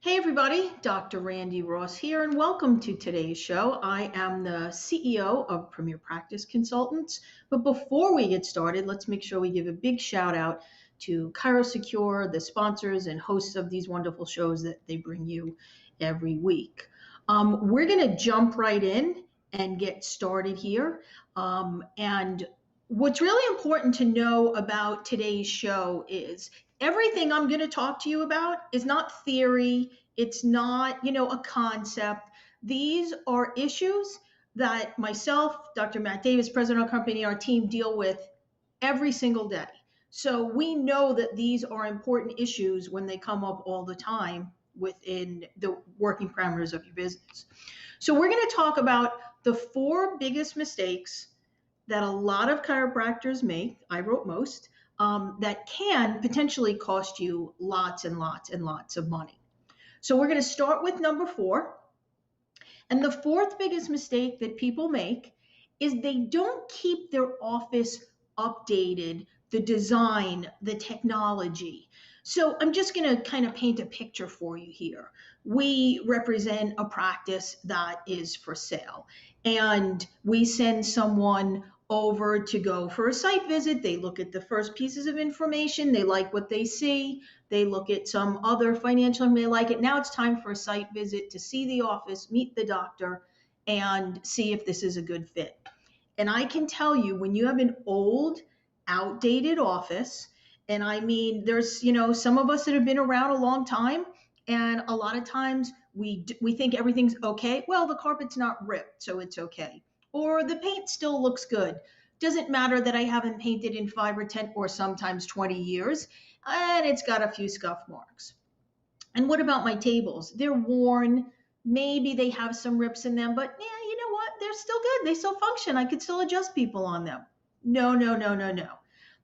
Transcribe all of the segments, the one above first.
Hey everybody, Dr. Randy Ross here, and welcome to today's show. I am the CEO of Premier Practice Consultants. But before we get started, let's make sure we give a big shout out to ChiroSecure, the sponsors and hosts of these wonderful shows that they bring you every week. We're going to jump right in and get started here. And what's really important to know about today's show is everything I'm going to talk to you about is not theory. It's not, a concept. These are issues that myself, Dr. Matt Davis, president of our company, our team deal with every single day. So we know that these are important issues when they come up all the time within the working parameters of your business. So we're going to talk about the four biggest mistakes that a lot of chiropractors make. I wrote most. That can potentially cost you lots and lots and lots of money. So we're going to start with number 4. And the fourth biggest mistake that people make is they don't keep their office updated, the design, the technology. So I'm just going to kind of paint a picture for you here. We represent a practice that is for sale, and we send someone over to go for a site visit. They look at the first pieces of information, they like what they see, they look at some other financial and they like it. Now it's time for a site visit to see the office, meet the doctor, and see if this is a good fit. And I can tell you, when you have an old, outdated office, and I mean, there's, some of us that have been around a long time, and a lot of times we think everything's okay. Well, the carpet's not ripped, so it's okay. Or the paint still looks good. Doesn't matter that I haven't painted in 5 or 10 or sometimes 20 years, and it's got a few scuff marks. And what about my tables? They're worn. Maybe they have some rips in them, but yeah, you know what? They're still good. They still function. I could still adjust people on them. No, no, no, no, no.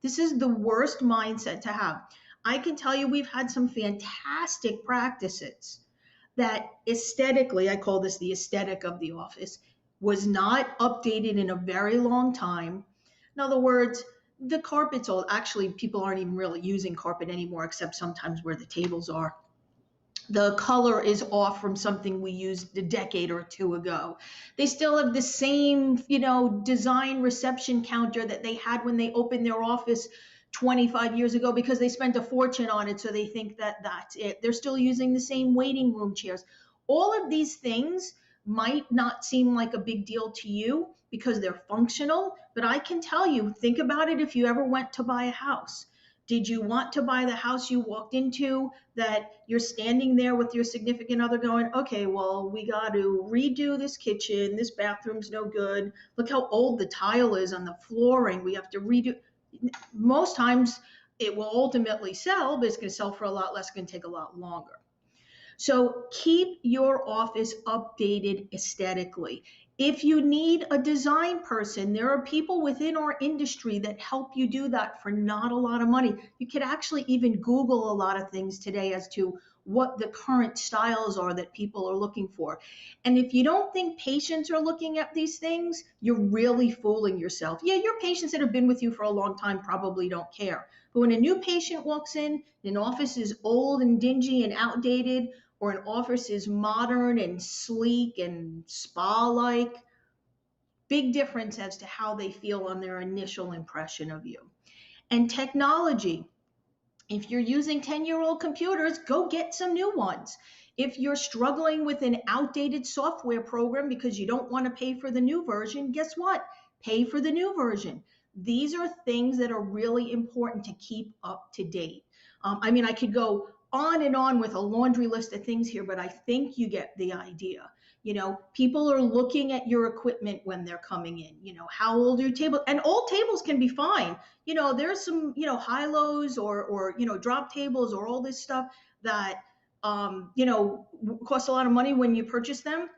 This is the worst mindset to have. I can tell you we've had some fantastic practices that aesthetically, I call this the aesthetic of the office, was not updated in a very long time. In other words, the carpet's old. Actually, people aren't even really using carpet anymore, except sometimes where the tables are. The color is off from something we used a decade or two ago. They still have the same, design reception counter that they had when they opened their office 25 years ago because they spent a fortune on it, so they think that that's it. They're still using the same waiting room chairs. All of these things might not seem like a big deal to you because they're functional, but I can tell you, think about it if you ever went to buy a house. Did you want to buy the house you walked into that you're standing there with your significant other going, okay, well, we got to redo this kitchen. This bathroom's no good. Look how old the tile is on the flooring. We have to redo. Most times it will ultimately sell, but it's going to sell for a lot less, it's going to take a lot longer. So keep your office updated aesthetically. If you need a design person, there are people within our industry that help you do that for not a lot of money. You could actually even Google a lot of things today as to what the current styles are that people are looking for. And if you don't think patients are looking at these things, you're really fooling yourself. Yeah, your patients that have been with you for a long time probably don't care. But when a new patient walks in, an office is old and dingy and outdated, or an office is modern and sleek and spa-like, big difference as to how they feel on their initial impression of you. And technology, if you're using 10-year-old computers, go get some new ones. If you're struggling with an outdated software program because you don't want to pay for the new version, guess what? Pay for the new version. These are things that are really important to keep up to date. I could go on and on with a laundry list of things here, but I think you get the idea. People are looking at your equipment when they're coming in. How old are your tables? And old tables can be fine. There's some, high-lows or drop tables or all this stuff that, cost a lot of money when you purchase them.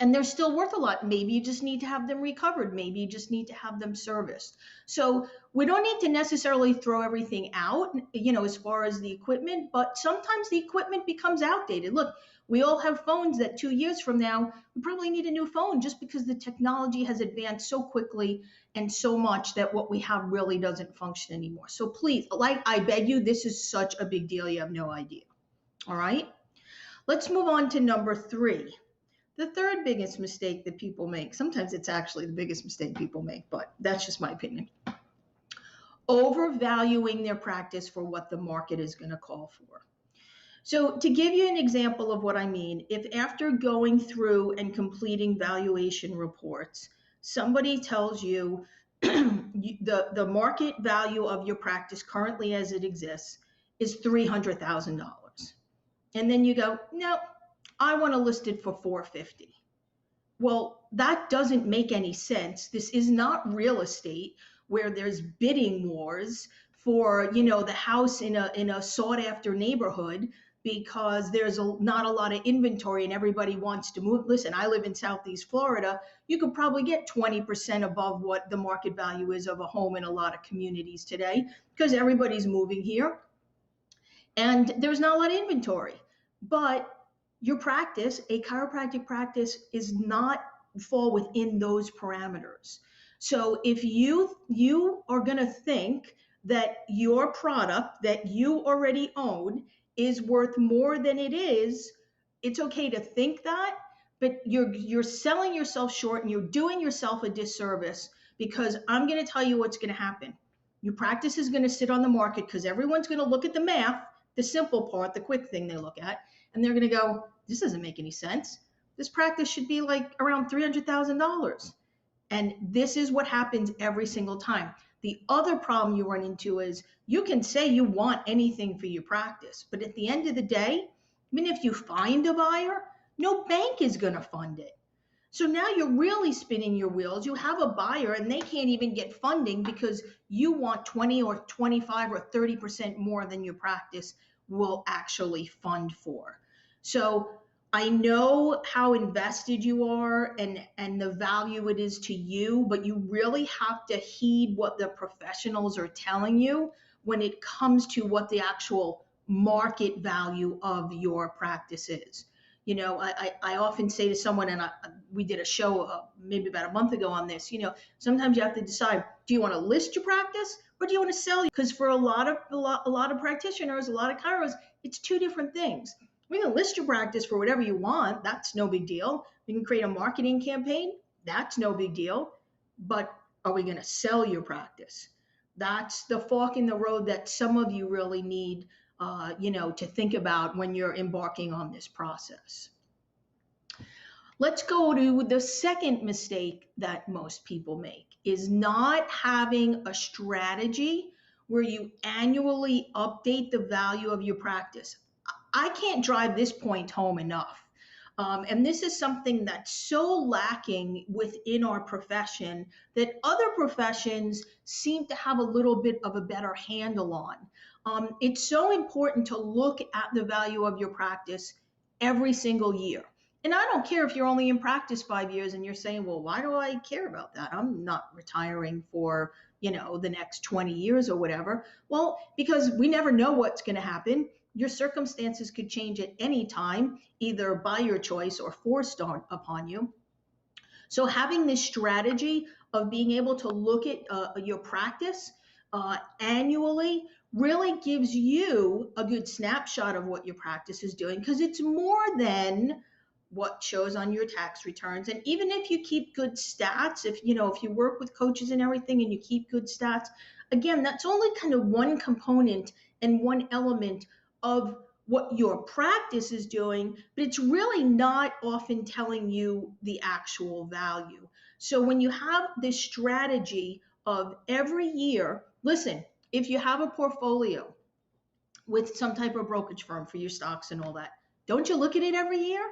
And they're still worth a lot. Maybe you just need to have them recovered. Maybe you just need to have them serviced. So we don't need to necessarily throw everything out, as far as the equipment, but sometimes the equipment becomes outdated. Look, we all have phones that 2 years from now, we probably need a new phone just because the technology has advanced so quickly and so much that what we have really doesn't function anymore. So please, I beg you, this is such a big deal. You have no idea. All right. Let's move on to number 3. The third biggest mistake that people make, sometimes it's actually the biggest mistake people make, but that's just my opinion. Overvaluing their practice for what the market is going to call for. So to give you an example of what I mean, if after going through and completing valuation reports, somebody tells you the market value of your practice currently as it exists is $300,000. And then you go, no, I want to list it for $450,000. Well, that doesn't make any sense. This is not real estate where there's bidding wars for, the house in a sought after neighborhood because there's not a lot of inventory and everybody wants to move. Listen, I live in Southeast Florida. You could probably get 20% above what the market value is of a home in a lot of communities today because everybody's moving here and there's not a lot of inventory. But your practice, a chiropractic practice, is not fall within those parameters. So if you are going to think that your product that you already own is worth more than it is, it's okay to think that, but you're selling yourself short and you're doing yourself a disservice, because I'm going to tell you what's going to happen. Your practice is going to sit on the market because everyone's going to look at the math, the simple part, the quick thing they look at, and they're going to go, this doesn't make any sense. This practice should be like around $300,000. And this is what happens every single time. The other problem you run into is you can say you want anything for your practice, but at the end of the day, even if you find a buyer, no bank is going to fund it. So now you're really spinning your wheels. You have a buyer and they can't even get funding because you want 20 or 25 or 30% more than your practice will actually fund for. So I know how invested you are and the value it is to you, but you really have to heed what the professionals are telling you when it comes to what the actual market value of your practice is. I often say to someone, and we did a show maybe about a month ago on this, sometimes you have to decide, do you want to list your practice or do you want to sell? Because for a lot of practitioners, a lot of chiros, it's two different things. We can list your practice for whatever you want. That's no big deal. We can create a marketing campaign. That's no big deal. But are we going to sell your practice? That's the fork in the road that some of you really need, to think about when you're embarking on this process. Let's go to the second mistake that most people make is not having a strategy where you annually update the value of your practice. I can't drive this point home enough. And this is something that's so lacking within our profession that other professions seem to have a little bit of a better handle on. It's so important to look at the value of your practice every single year. And I don't care if you're only in practice 5 years and you're saying, well, why do I care about that? I'm not retiring for, the next 20 years or whatever. Well, because we never know what's going to happen. Your circumstances could change at any time, either by your choice or forced upon you. So having this strategy of being able to look at your practice annually really gives you a good snapshot of what your practice is doing, because it's more than what shows on your tax returns. And even if you keep good stats, if you work with coaches and everything and you keep good stats, again, that's only kind of one component and one element of what your practice is doing, but it's really not often telling you the actual value. So when you have this strategy of every year, listen, if you have a portfolio with some type of brokerage firm for your stocks and all that, don't you look at it every year?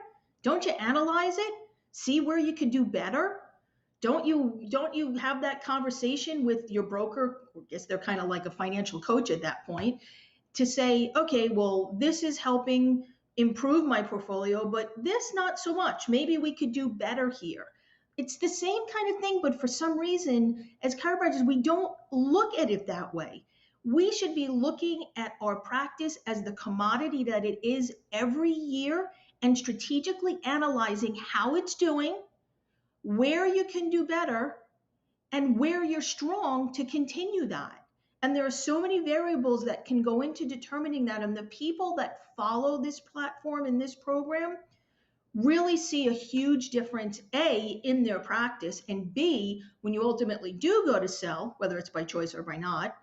Don't you analyze it? See where you could do better? Don't you have that conversation with your broker? I guess they're kind of like a financial coach at that point, to say, okay, well, this is helping improve my portfolio, but this not so much. Maybe we could do better here. It's the same kind of thing, but for some reason, as chiropractors, we don't look at it that way. We should be looking at our practice as the commodity that it is every year and strategically analyzing how it's doing, where you can do better, and where you're strong to continue that. And there are so many variables that can go into determining that. And the people that follow this platform and this program really see a huge difference, A, in their practice, and B, when you ultimately do go to sell, whether it's by choice or by not,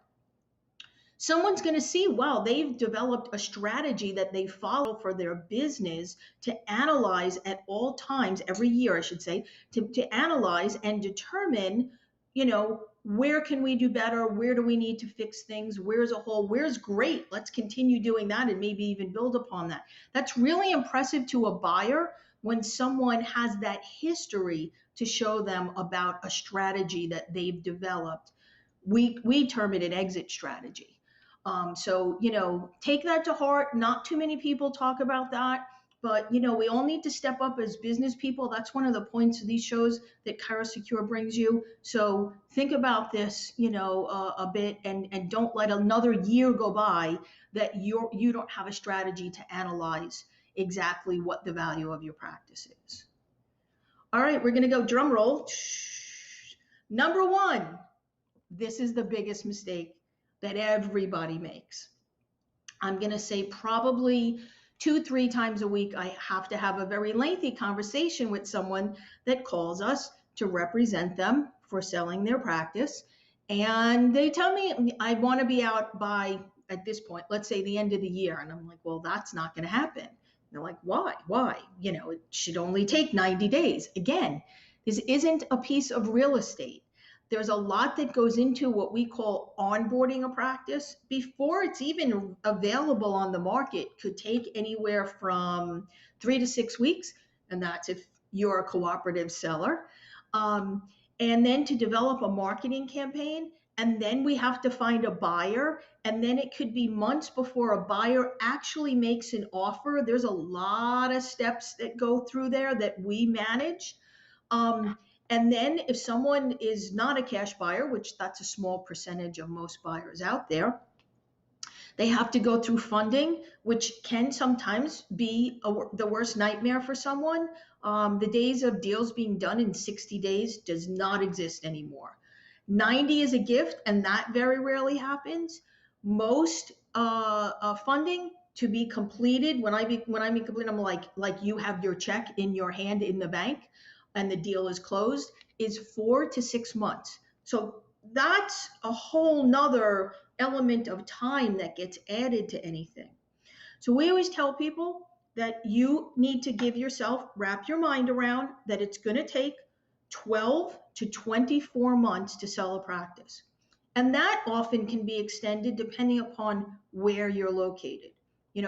someone's going to see, wow, they've developed a strategy that they follow for their business to analyze at all times, every year, I should say, to analyze and determine, where can we do better? Where do we need to fix things? Where's a hole? Where's great? Let's continue doing that and maybe even build upon that. That's really impressive to a buyer when someone has that history to show them about a strategy that they've developed. We term it an exit strategy. So, take that to heart. Not too many people talk about that, but, we all need to step up as business people. That's one of the points of these shows that Kara Secure brings you. So think about this, a bit, and don't let another year go by that you don't have a strategy to analyze exactly what the value of your practice is. All right, we're going to go drum roll. Number one, this is the biggest mistake that everybody makes. I'm going to say probably 2-3 times a week, I have to have a very lengthy conversation with someone that calls us to represent them for selling their practice. And they tell me, I want to be out by, at this point, let's say the end of the year. And I'm like, well, that's not going to happen. And they're like, why? It should only take 90 days. Again, this isn't a piece of real estate. There's a lot that goes into what we call onboarding a practice before it's even available on the market. Could take anywhere from 3 to 6 weeks, and that's if you're a cooperative seller. And then to develop a marketing campaign, and then we have to find a buyer, and then it could be months before a buyer actually makes an offer. There's a lot of steps that go through there that we manage. And then if someone is not a cash buyer, which that's a small percentage of most buyers out there, they have to go through funding, which can sometimes be the worst nightmare for someone. The days of deals being done in 60 days does not exist anymore. 90 is a gift, and that very rarely happens. Most funding to be completed, when I mean complete, I'm like you have your check in your hand in the bank and the deal is closed, is 4 to 6 months. So that's a whole nother element of time that gets added to anything. So we always tell people that you need to give yourself, wrap your mind around that it's going to take 12 to 24 months to sell a practice. And that often can be extended depending upon where you're located.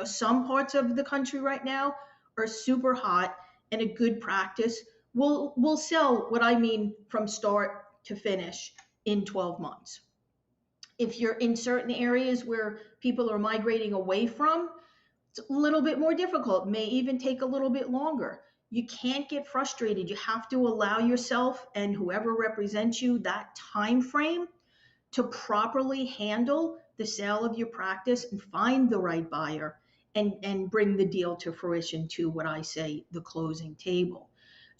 Some parts of the country right now are super hot, and a good practice will sell, what I mean, from start to finish in 12 months. If you're in certain areas where people are migrating away from, it's a little bit more difficult, may even take a little bit longer. You can't get frustrated. You have to allow yourself and whoever represents you that time frame to properly handle the sale of your practice and find the right buyer and bring the deal to fruition, to what I say, the closing table.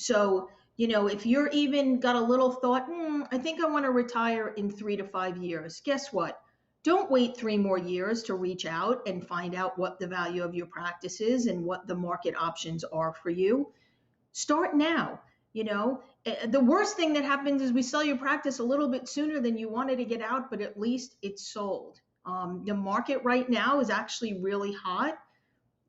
So, if you're even got a little thought, I think I want to retire in 3 to 5 years, guess what? Don't wait 3 more years to reach out and find out what the value of your practice is and what the market options are for you. Start now. The worst thing that happens is we sell your practice a little bit sooner than you wanted to get out, but at least it's sold. The market right now is actually really hot.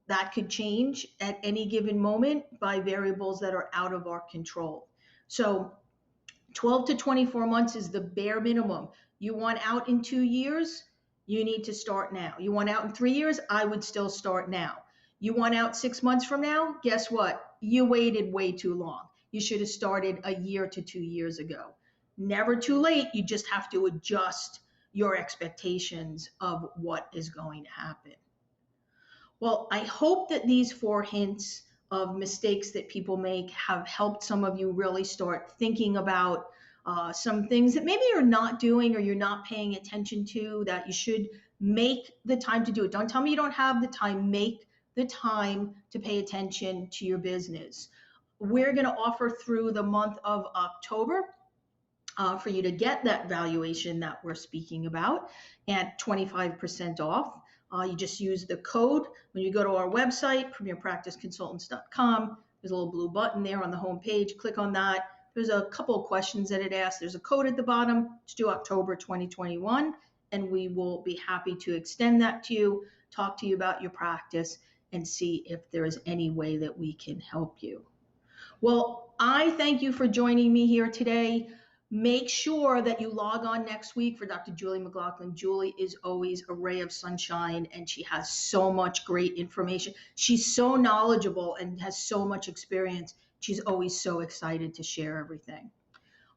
That could change at any given moment by variables that are out of our control. So 12 to 24 months is the bare minimum. You want out in 2 years, you need to start now. You want out in 3 years, I would still start now. You want out 6 months from now, guess what? You waited way too long. You should have started a year to 2 years ago. Never too late. You just have to adjust your expectations of what is going to happen. Well, I hope that these 4 hints of mistakes that people make have helped some of you really start thinking about some things that maybe you're not doing or you're not paying attention to, that you should make the time to do it. Don't tell me you don't have the time. Make the time to pay attention to your business. We're going to offer through the month of October for you to get that valuation that we're speaking about at 25% off. You just use the code when you go to our website, premierpracticeconsultants.com. There's a little blue button there on the home page. Click on that. There's a couple of questions that it asks. There's a code at the bottom. It's due October 2021, and we will be happy to extend that to you, talk to you about your practice, and see if there is any way that we can help you. Well, I thank you for joining me here today. Make sure that you log on next week for Dr. Julie McLaughlin. Julie is always a ray of sunshine, and she has so much great information. She's so knowledgeable and has so much experience. She's always so excited to share everything.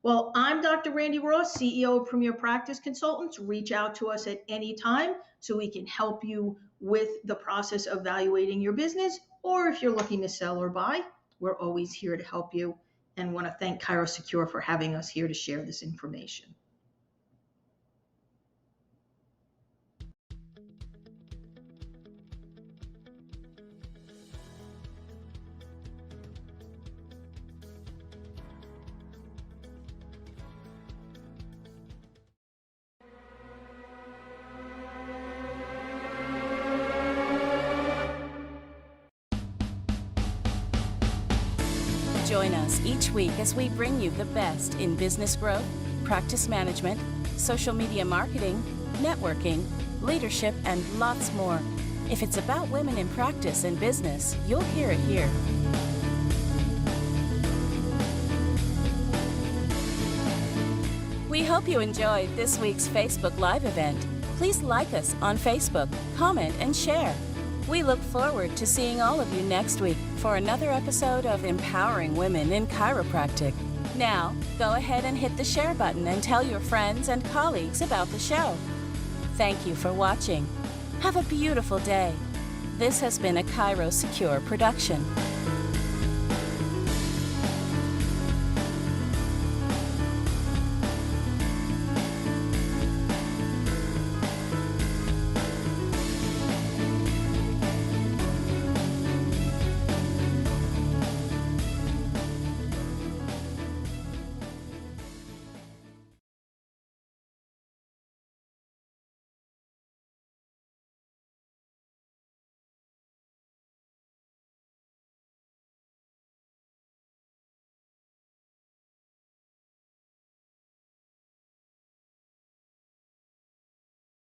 Well, I'm Dr. Randy Ross, CEO of Premier Practice Consultants. Reach out to us at any time so we can help you with the process of evaluating your business, or if you're looking to sell or buy, we're always here to help you, and want to thank ChiroSecure for having us here to share this information. Join us each week as we bring you the best in business growth, practice management, social media marketing, networking, leadership, and lots more. If it's about women in practice and business, you'll hear it here. We hope you enjoyed this week's Facebook Live event. Please like us on Facebook, comment, and share. We look forward to seeing all of you next week for another episode of Empowering Women in Chiropractic. Now, go ahead and hit the share button and tell your friends and colleagues about the show. Thank you for watching. Have a beautiful day. This has been a ChiroSecure production.